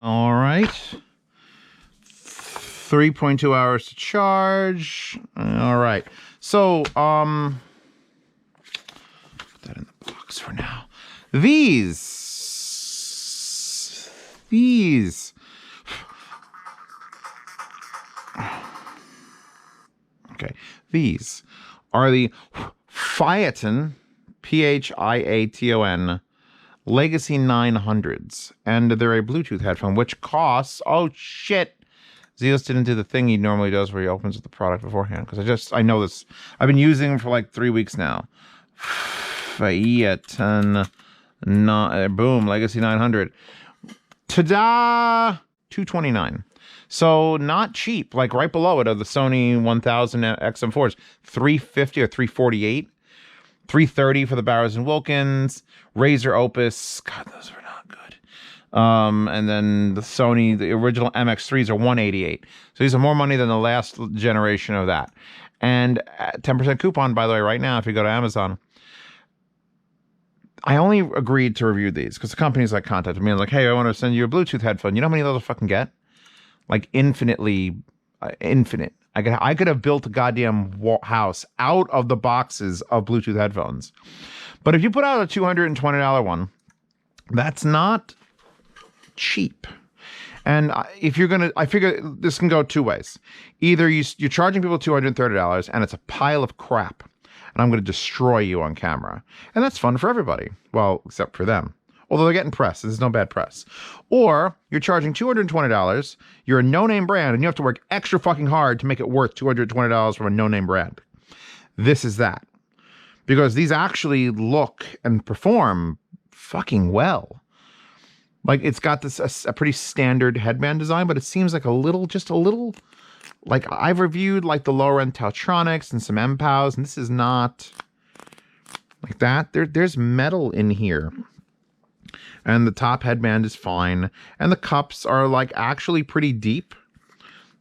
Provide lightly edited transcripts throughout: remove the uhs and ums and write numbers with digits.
All right. 3.2 hours to charge. All right. So, put that in the box for now. These. Okay. These are the Phiaton, Phiaton, Legacy 900s. And they're a Bluetooth headphone, which costs, oh shit. Zeus didn't do the thing he normally does where he opens the product beforehand. Because I know this. I've been using them for like 3 weeks now. Phiaton, boom, Legacy 900. Ta-da! $229. So not cheap. Like right below it are the Sony 1000 XM4s. $350 or $348. $330 for the Bowers and Wilkins. Razer Opus. God, those were not good. And then the Sony, the original MX3s are $188. So these are more money than the last generation of that. And 10% coupon, by the way, right now, if you go to Amazon. I only agreed to review these because the company's like contacted me and like, hey, I want to send you a Bluetooth headphone. You know how many of those I fucking get? Like infinite. I could have built a goddamn house out of the boxes of Bluetooth headphones. But if you put out a $220 one, that's not cheap. And if you're going to, I figure this can go two ways. Either you're charging people $230 and it's a pile of crap. And I'm going to destroy you on camera. And that's fun for everybody. Well, except for them. Although they're getting press. There's no bad press. Or you're charging $220. You're a no-name brand. And you have to work extra fucking hard to make it worth $220 from a no-name brand. This is that. Because these actually look and perform fucking well. Like it's got this a pretty standard headband design. But it seems like just a little... Like, I've reviewed, like, the lower-end Tautronics and some MPOWs, and this is not like that. There's metal in here. And the top headband is fine. And the cups are, like, actually pretty deep.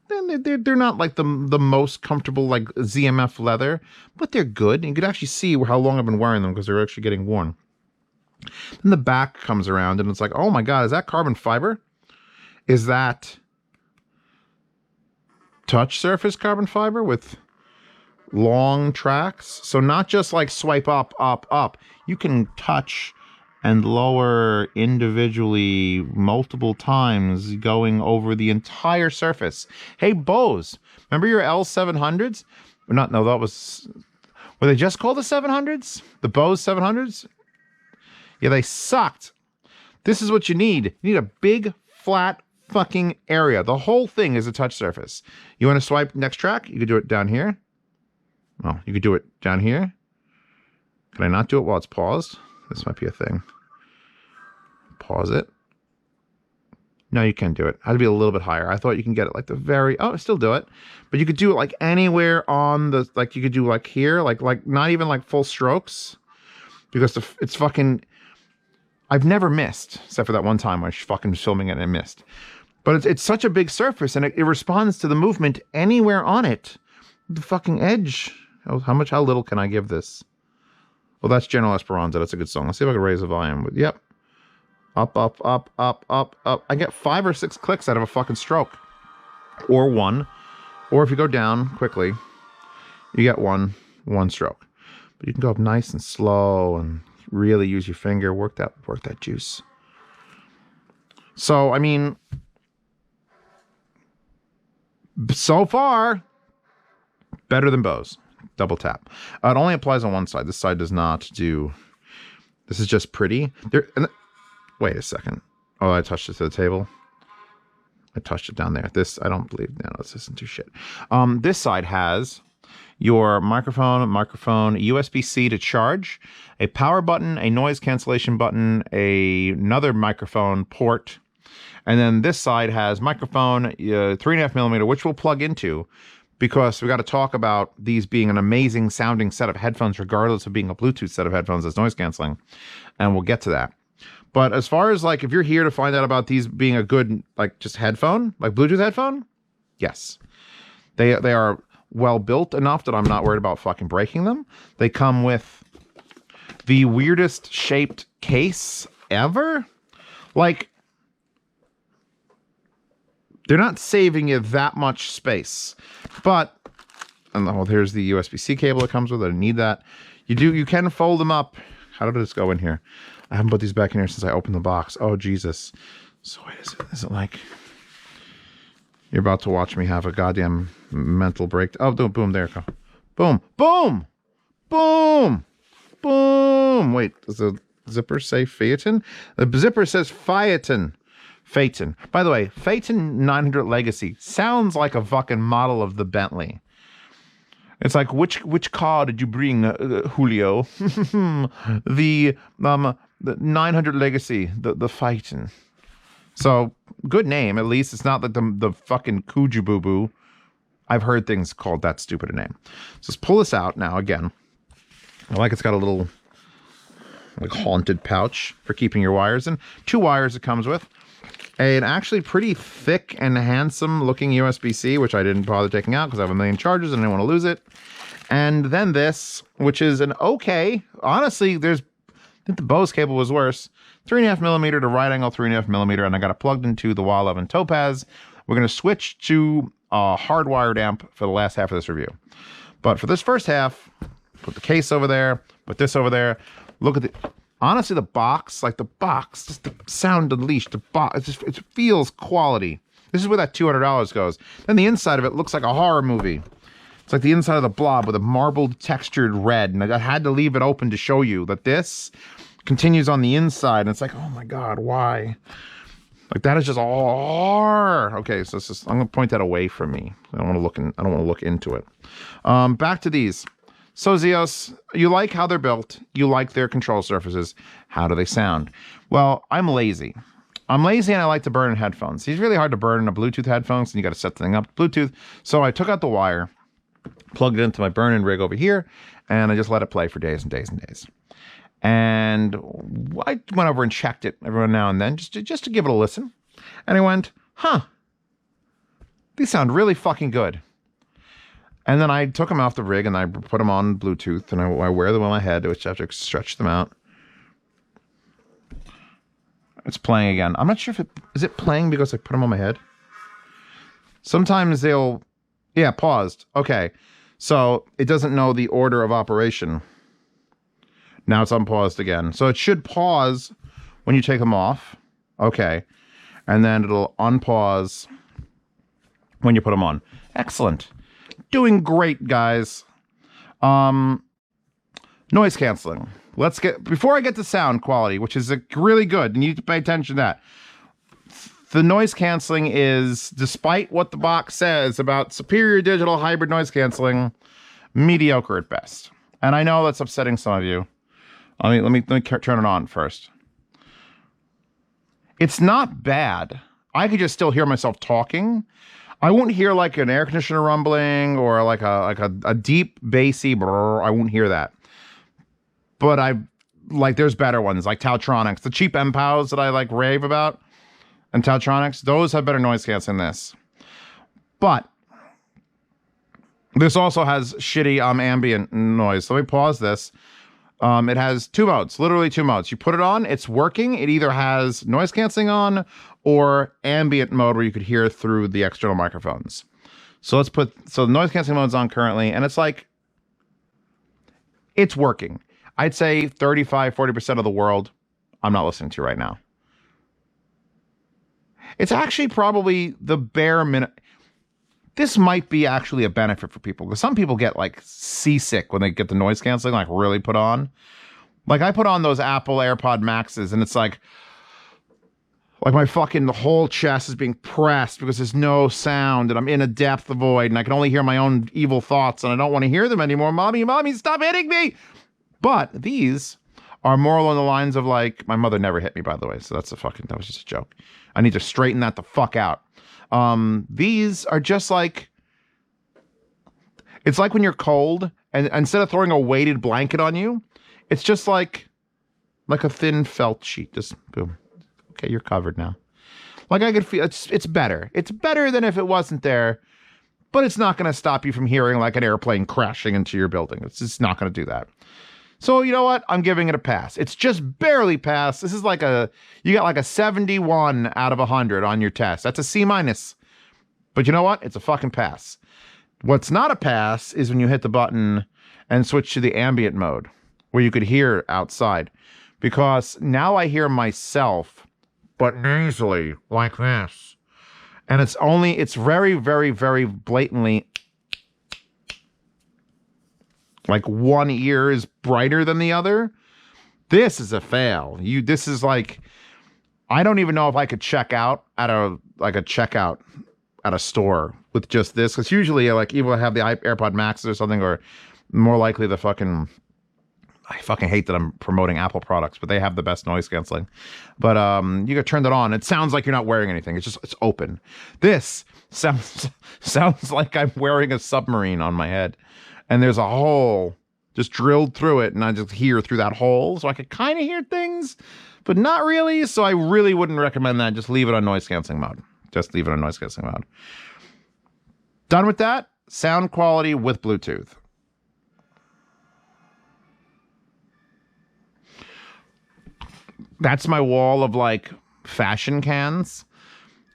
They're not, like, the most comfortable, like, ZMF leather, but they're good. And you could actually see how long I've been wearing them because they're actually getting worn. Then the back comes around, and it's like, oh, my God, is that carbon fiber? Is that... touch surface carbon fiber with long tracks? So not just like swipe up, up, up. You can touch and lower individually multiple times going over the entire surface. Hey, Bose, remember your L700s? No, that was... Were they just called the 700s? The Bose 700s? Yeah, they sucked. This is what you need. You need a big, flat, fucking area. The whole thing is a touch surface. You want to swipe next track? You could do it down here. Oh, you could do it down here. Can I not do it while it's paused? This might be a thing. Pause it. No, you can't do it. It had to be a little bit higher. I thought you can get it like the very... Oh, still do it. But you could do it like anywhere on the... Like you could do like here. Like not even like full strokes. Because it's fucking... I've never missed. Except for that one time I was fucking filming it and I missed. But it's such a big surface, and it responds to the movement anywhere on it. The fucking edge. How little can I give this? Well, that's General Esperanza. That's a good song. Let's see if I can raise the volume. But yep. Up, up, up, up, up, up. I get 5 or 6 clicks out of a fucking stroke. Or one. Or if you go down quickly, you get one stroke. But you can go up nice and slow and really use your finger. Work that juice. So, I mean... So far, better than Bose. Double tap. It only applies on one side. This side does not do... This is just pretty. Wait a second. Oh, I touched it to the table. I touched it down there. This, I don't believe... No, this isn't too shit. This side has your microphone, USB-C to charge, a power button, a noise cancellation button, another microphone port, and then this side has microphone, 3.5 millimeter, which we'll plug into because we got to talk about these being an amazing sounding set of headphones, regardless of being a Bluetooth set of headphones that's noise canceling. And we'll get to that. But as far as like, if you're here to find out about these being a good, like just headphone, like Bluetooth headphone, yes, they are well built enough that I'm not worried about fucking breaking them. They come with the weirdest shaped case ever. Like, They're not saving you that much space. But, and well, here's the USB-C cable that comes with it. I need that. You can fold them up. How did this go in here? I haven't put these back in here since I opened the box. Oh, Jesus. So wait, is it like... You're about to watch me have a goddamn mental break. Oh, boom, there you go. Boom, boom, boom, boom. Wait, does the zipper say Phiaton? The zipper says Phiaton. Phiaton. By the way, Phiaton 900 Legacy sounds like a fucking model of the Bentley. It's like, which car did you bring, Julio? the 900 Legacy, the Phiaton. So, good name. At least it's not like the fucking Cuju Boo Boo. I've heard things called that stupid a name. So let's pull this out now again. I like it's got a little like haunted pouch for keeping your wires in. 2 wires it comes with. An actually pretty thick and handsome looking USB-C, which I didn't bother taking out because I have a million chargers and I didn't want to lose it. And then this, which is an okay, honestly, I think the Bose cable was worse. 3.5 millimeter to right angle 3.5 millimeter, and I got it plugged into the Wall 11 Topaz. We're going to switch to a hardwired amp for the last half of this review. But for this first half, put the case over there, put this over there. Look at the, honestly, the box, just the sound unleashed, the box, it feels quality. This is where that $200 goes. Then the inside of it looks like a horror movie. It's like the inside of the Blob with a marbled textured red, and I had to leave it open to show you that this continues on the inside, and it's like, oh my god, why? Like that is just all okay. So it's just, I'm gonna point that away from me. I don't want to look into it. Back to these. So Zeos, you like how they're built. You like their control surfaces. How do they sound? Well, I'm lazy. And I like to burn in headphones. It's really hard to burn in a Bluetooth headphones, and you got to set the thing up Bluetooth. So I took out the wire, plugged it into my burn-in rig over here, and I just let it play for days and days and days. And I went over and checked it every now and then just to give it a listen. And I went, huh, these sound really fucking good. And then I took them off the rig and I put them on Bluetooth, and I wear them on my head, which I have to stretch them out. It's playing again. I'm not sure if is it playing because I put them on my head? Sometimes yeah, paused. Okay. So it doesn't know the order of operation. Now it's unpaused again. So it should pause when you take them off. Okay. And then it'll unpause when you put them on. Excellent. Doing great, guys. Noise canceling. Before I get to sound quality, which is really good, you need to pay attention to that. The noise canceling is, despite what the box says about superior digital hybrid noise canceling, mediocre at best. And I know that's upsetting some of you. Let me turn it on first. It's not bad. I could just still hear myself talking. I won't hear like an air conditioner rumbling or like a deep bassy brrr. I won't hear that. But there's better ones like Tautronics, the cheap MPOWs that I like rave about, and Tautronics. Those have better noise canceling than this. But this also has shitty ambient noise. So let me pause this. It has 2 modes, literally 2 modes. You put it on, it's working. It either has noise canceling on or ambient mode where you could hear through the external microphones. So the noise canceling mode's on currently, and it's working. I'd say 35-40% of the world I'm not listening to right now. It's actually probably the bare minimum. This might be actually a benefit for people, because some people get like seasick when they get the noise canceling like really put on. Like I put on those Apple AirPod Maxes, and it's like my fucking the whole chest is being pressed because there's no sound, and I'm in a depth void, and I can only hear my own evil thoughts, and I don't want to hear them anymore. Mommy, stop hitting me! But these are more along the lines of like, my mother never hit me, by the way, so that was just a joke. I need to straighten that the fuck out. These are just like, it's like when you're cold, and instead of throwing a weighted blanket on you, it's just like a thin felt sheet. Just boom. Okay, you're covered now. Like I could feel it's better. It's better than if it wasn't there, but it's not going to stop you from hearing like an airplane crashing into your building. It's just not going to do that. So you know what? I'm giving it a pass. It's just barely passed. This is you got like a 71 out of 100 on your test. That's a C-. But you know what? It's a fucking pass. What's not a pass is when you hit the button and switch to the ambient mode, where you could hear outside. Because now I hear myself, but nasally, like this. And it's very, very, very blatantly, like one ear is brighter than the other. This is a fail. This is like, I don't even know if I could check out at checkout at a store with just this. Because usually, like, either I have the AirPod Maxes or something, or more likely the fucking, I fucking hate that I'm promoting Apple products, but they have the best noise canceling. But you can turn that on. It sounds like you're not wearing anything. It's open. This sounds like I'm wearing a submarine on my head. And there's a hole just drilled through it, and I just hear through that hole. So I could kind of hear things, but not really. So I really wouldn't recommend that. Just leave it on noise canceling mode. Just leave it on noise canceling mode. Done with that. Sound quality with Bluetooth. That's my wall of like fashion cans.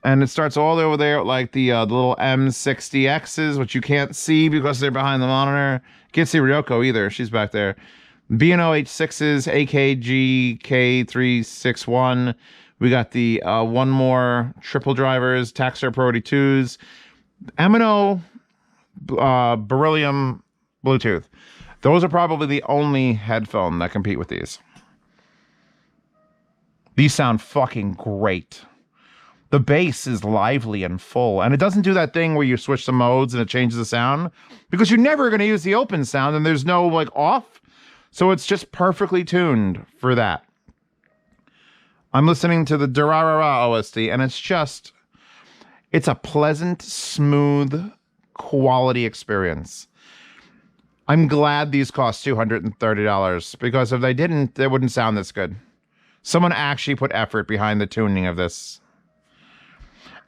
And it starts all over there like the little M60Xs, which you can't see because they're behind the monitor. Can't see Ryoko either. She's back there. B&O H6s, AKG K361. We got the one more triple drivers, Taxstar Priority 2s. M&O Beryllium Bluetooth. Those are probably the only headphone that compete with these. These sound fucking great. The bass is lively and full, and it doesn't do that thing where you switch the modes and it changes the sound, because you're never going to use the open sound and there's no like off. So it's just perfectly tuned for that. I'm listening to the Durarara OST, and it's a pleasant, smooth, quality experience. I'm glad these cost $230, because if they didn't, they wouldn't sound this good. Someone actually put effort behind the tuning of this.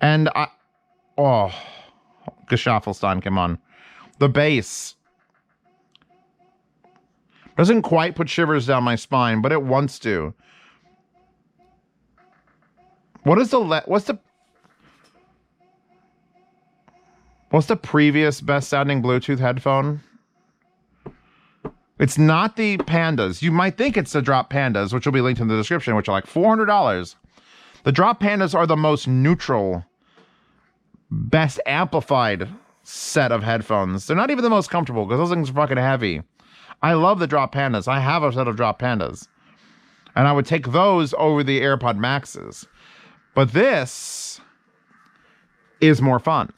And Gesaffelstein, come on. The bass doesn't quite put shivers down my spine, but it wants to. What's the previous best sounding Bluetooth headphone? It's not the Pandas. You might think it's the Drop Pandas, which will be linked in the description, which are like $400. The Drop Pandas are the most neutral, best amplified set of headphones. They're not even the most comfortable, because those things are fucking heavy. I love the Drop Pandas. I have a set of Drop Pandas. And I would take those over the AirPod Maxes. But this is more fun.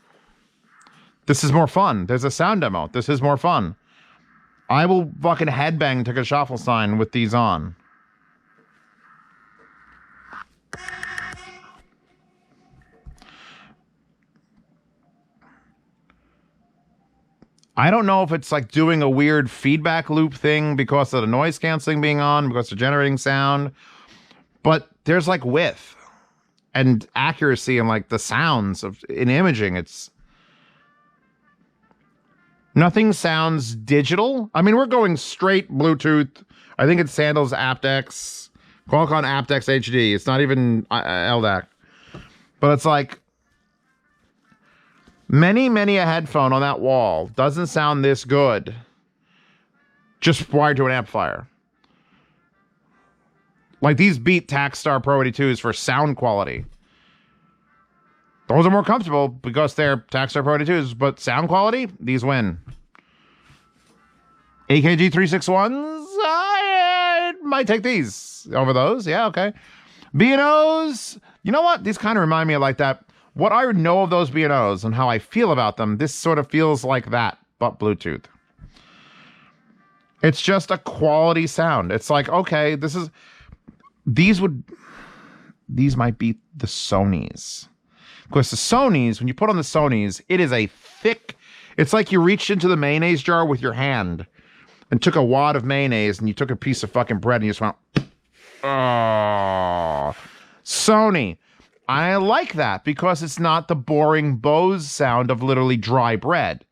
This is more fun. There's a sound demo. This is more fun. I will fucking headbang to Gesaffelstein with these on. I don't know if it's like doing a weird feedback loop thing because of the noise canceling being on, because they're generating sound, but there's like width and accuracy and like the sounds in imaging. Nothing sounds digital. I mean, we're going straight Bluetooth. I think it's Sandals aptX, Qualcomm aptX HD. It's not even LDAC. But it's like many a headphone on that wall doesn't sound this good just wired to an amplifier. Like, these beat Taxstar Priority 2s for sound quality. Those are more comfortable because they're Taxstar Priority 2s, but sound quality, these win. AKG 361s, I might take these over those. Yeah, okay. B&Os, you know what? These kind of remind me of like that. What I know of those B&Os and how I feel about them, this sort of feels like that, but Bluetooth. It's just a quality sound. It's like, okay, these might be the Sonys. Because the Sonys, when you put on the Sonys, it is a thick, it's like you reached into the mayonnaise jar with your hand and took a wad of mayonnaise and you took a piece of fucking bread and you just went, oh. Sony. I like that because it's not the boring Bose sound of literally dry bread.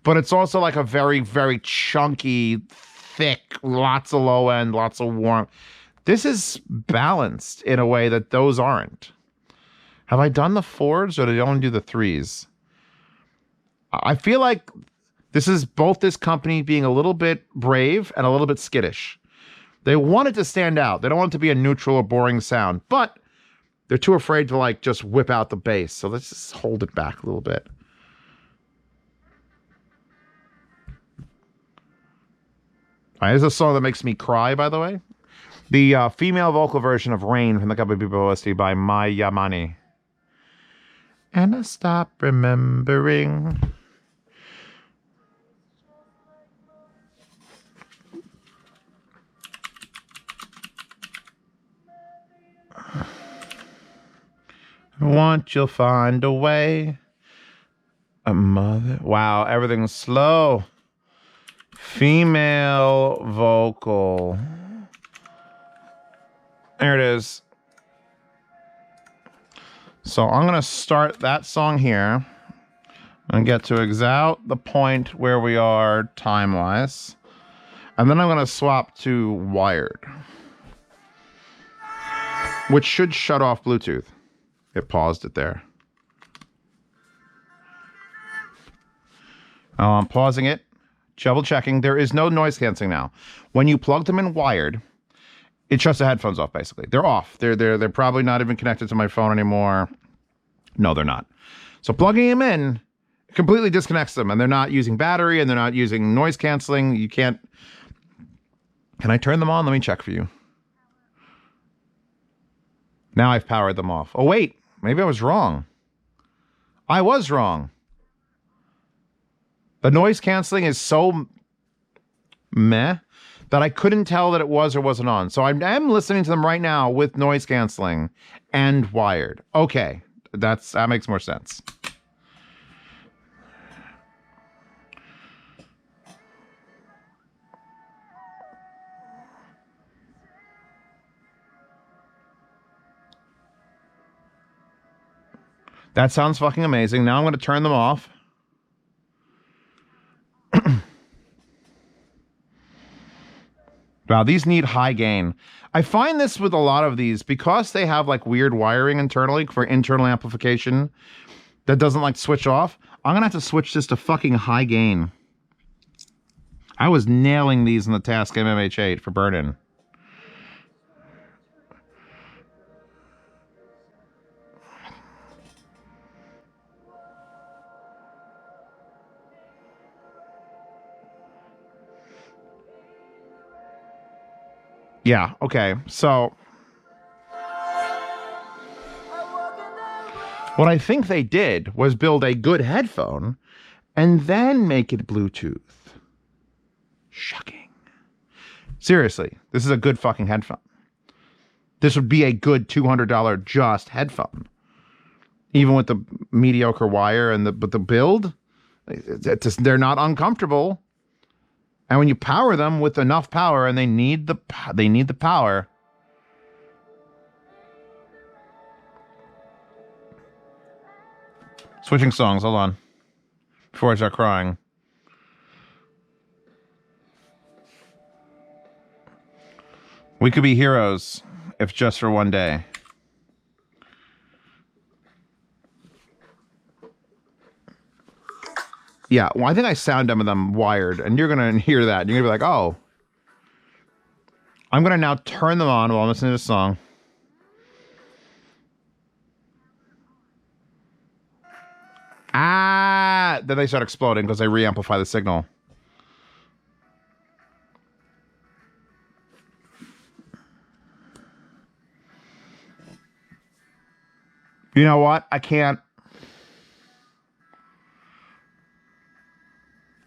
But it's also like a very, very chunky, thick, lots of low end, lots of warmth. This is balanced in a way that those aren't. Have I done the 4s or did I only do the 3s? I feel like this is both this company being a little bit brave and a little bit skittish. They want it to stand out. They don't want it to be a neutral or boring sound, but they're too afraid to like just whip out the bass. So let's just hold it back a little bit. All right, this is a song that makes me cry, by the way. The female vocal version of Rain from the Cowboy Bebop OST by Mai Yamane. And I stop remembering. Want you'll find a way. A mother. Wow, everything's slow. Female vocal. There it is. So I'm going to start that song here and get to exact the point where we are time-wise. And then I'm going to swap to wired, which should shut off Bluetooth. It paused it there. I'm pausing it, double checking. There is no noise canceling now. When you plug them in wired, it shuts the headphones off, basically. They're off. They're probably not even connected to my phone anymore. No, they're not. So plugging them in completely disconnects them, and they're not using battery, and they're not using noise canceling. You can't... Can I turn them on? Let me check for you. Now I've powered them off. Oh, wait. Maybe I was wrong. I was wrong. The noise canceling is so meh that I couldn't tell that it was or wasn't on. So I am listening to them right now with noise canceling and wired. Okay, that makes more sense. That sounds fucking amazing. Now I'm going to turn them off. Wow, these need high gain. I find this with a lot of these, because they have like weird wiring internally for internal amplification that doesn't like switch off. I'm going to have to switch this to fucking high gain. I was nailing these in the Task MMH8 for burn-in. Yeah, okay, so what I think they did was build a good headphone and then make it Bluetooth. Shocking. Seriously, this is a good fucking headphone. This would be a good $200 just headphone. Even with the mediocre wire and but the build, they're not uncomfortable. And when you power them with enough power, and they need the power. Switching songs, hold on. Before I start crying. We could be heroes if just for one day. Yeah, well, I think I sound them wired, and you're going to hear that. You're going to be like, oh. I'm going to now turn them on while I'm listening to the song. Ah! Then they start exploding because they re-amplify the signal. You know what? I can't.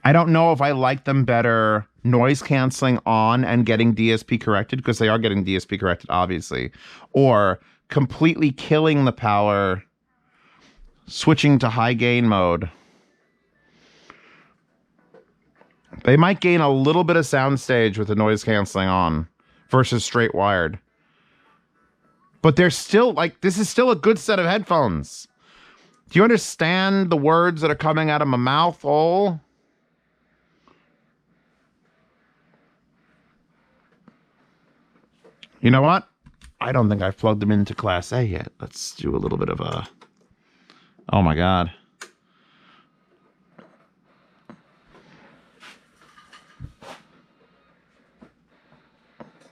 I don't know if I like them better noise canceling on and getting DSP corrected, because they are getting DSP corrected, obviously, or completely killing the power, switching to high gain mode. They might gain a little bit of soundstage with the noise canceling on versus straight wired. But they're still, like, this is still a good set of headphones. Do you understand the words that are coming out of my mouth hole? You know what? I don't think I've plugged them into Class A yet. Let's do a little bit of a... Oh my God.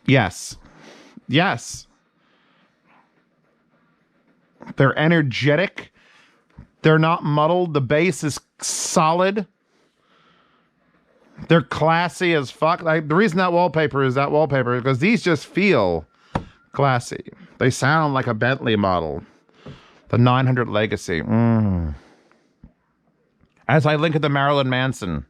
Yes. Yes. They're energetic. They're not muddled. The bass is solid. They're classy as fuck. Like, the reason that wallpaper is because these just feel classy. They sound like a Bentley model. The 900 Legacy. As I link at the Marilyn Manson.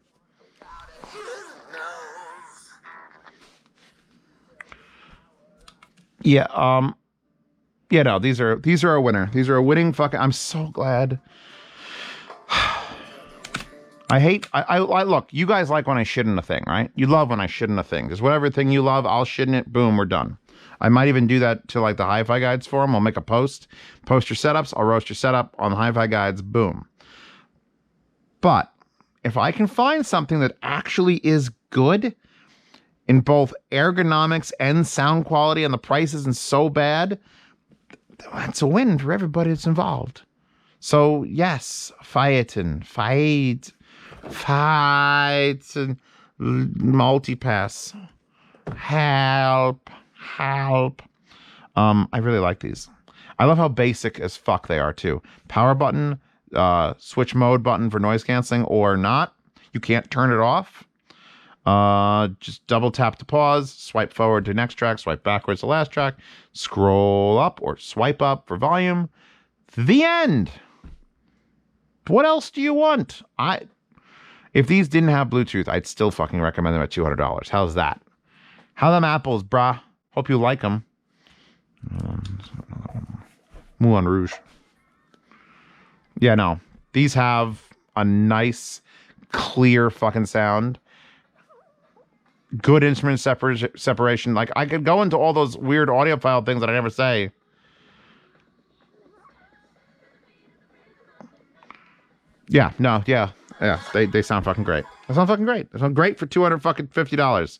Yeah, yeah, no, these are a winner. These are a winning fucking. I'm so glad. I look, you guys like when I shit in a thing, right? You love when I shit in a thing. Just whatever thing you love, I'll shit in it. Boom, we're done. I might even do that to like the Hi-Fi Guides forum. I'll make a post your setups. I'll roast your setup on the Hi-Fi Guides. Boom. But if I can find something that actually is good in both ergonomics and sound quality, and the price isn't so bad, that's a win for everybody that's involved. So yes, Phiaton, and multipass. Help. I really like these. I love how basic as fuck they are too. Power button, switch mode button for noise canceling or not. You can't turn it off. Just double tap to pause, swipe forward to next track, swipe backwards to last track, scroll up or swipe up for volume. The end. What else do you want? If these didn't have Bluetooth, I'd still fucking recommend them at $200. How's that? How them apples, brah? Hope you like them. Moulin Rouge. Yeah, no. These have a nice, clear fucking sound. Good instrument separation. Like, I could go into all those weird audiophile things that I never say. Yeah, no, yeah. They sound fucking great. They sound fucking great. They sound great for $250.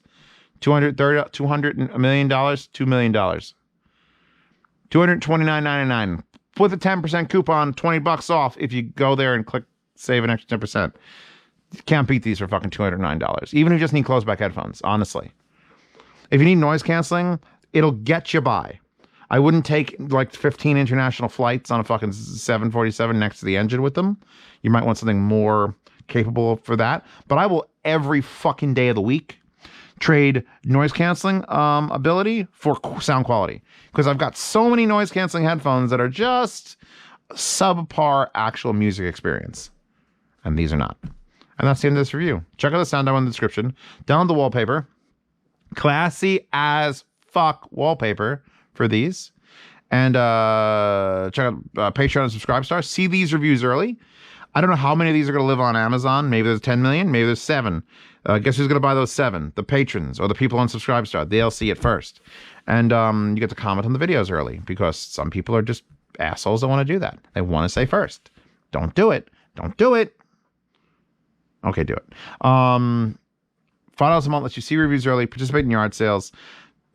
$200 million, $2 million. $229.99 with a 10% coupon, $20 off if you go there and click save an extra 10%. You can't beat these for fucking $209. Even if you just need closed back headphones, honestly. If you need noise canceling, it'll get you by. I wouldn't take like 15 international flights on a fucking 747 next to the engine with them. You might want something more capable for that. But I will every fucking day of the week trade noise canceling ability for sound quality. Because I've got so many noise canceling headphones that are just subpar actual music experience. And these are not. And that's the end of this review. Check out the sound down in the description. Download the wallpaper. Classy as fuck wallpaper for these. And check out Patreon and Subscribestar. See these reviews early. I don't know how many of these are going to live on Amazon. Maybe there's 10 million. Maybe there's 7. Guess who's going to buy those 7? The patrons or the people on Subscribestar. They'll see it first. And you get to comment on the videos early because some people are just assholes that want to do that. They want to say first. Don't do it. Don't do it. Okay, do it. $5 a month lets you see reviews early, participate in yard sales.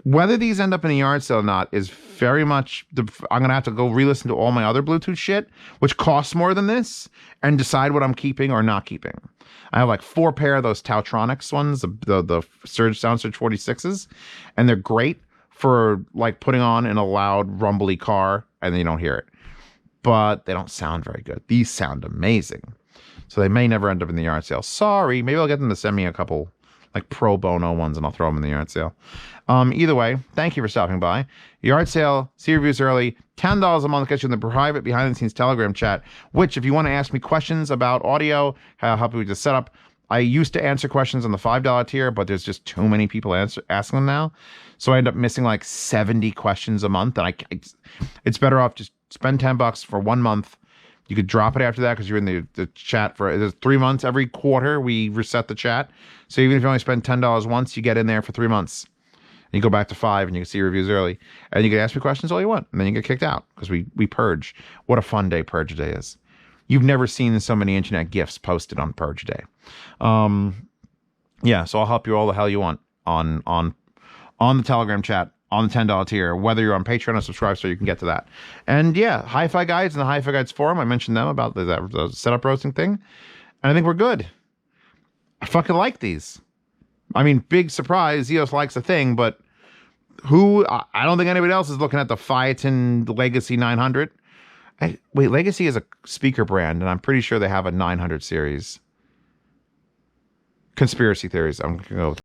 Whether these end up in a yard sale or not is very much... I'm going to have to go re-listen to all my other Bluetooth shit, which costs more than this, and decide what I'm keeping or not keeping. I have like 4 pair of those Tautronics ones, the Surge SoundSurge 46s, and they're great for like putting on in a loud, rumbly car, and then you don't hear it. But they don't sound very good. These sound amazing. So they may never end up in the yard sale. Sorry. Maybe I'll get them to send me a couple like pro bono ones and I'll throw them in the yard sale. Either way, thank you for stopping by. Yard sale, see reviews early, $10 a month gets you in the private behind the scenes Telegram chat, which if you want to ask me questions about audio, how help you with the setup, I used to answer questions on the $5 tier, but there's just too many people asking them now. So I end up missing like 70 questions a month. And it's better off just spend $10 for 1 month. You could drop it after that because you're in the chat for 3 months. Every quarter, we reset the chat. So even if you only spend $10 once, you get in there for 3 months. And you go back to 5 and you can see reviews early. And you can ask me questions all you want. And then you get kicked out because we purge. What a fun day Purge Day is. You've never seen so many internet GIFs posted on Purge Day. Yeah, so I'll help you all the hell you want on the Telegram chat. On the $10 tier, whether you're on Patreon or Subscribestar, you can get to that. And yeah, Hi-Fi Guides and the Hi-Fi Guides forum, I mentioned them about the setup roasting thing. And I think we're good. I fucking like these. I mean, big surprise, Zeos likes a thing, but I don't think anybody else is looking at the Phiaton Legacy 900. Wait, Legacy is a speaker brand, and I'm pretty sure they have a 900 series. Conspiracy theories. I'm going to go with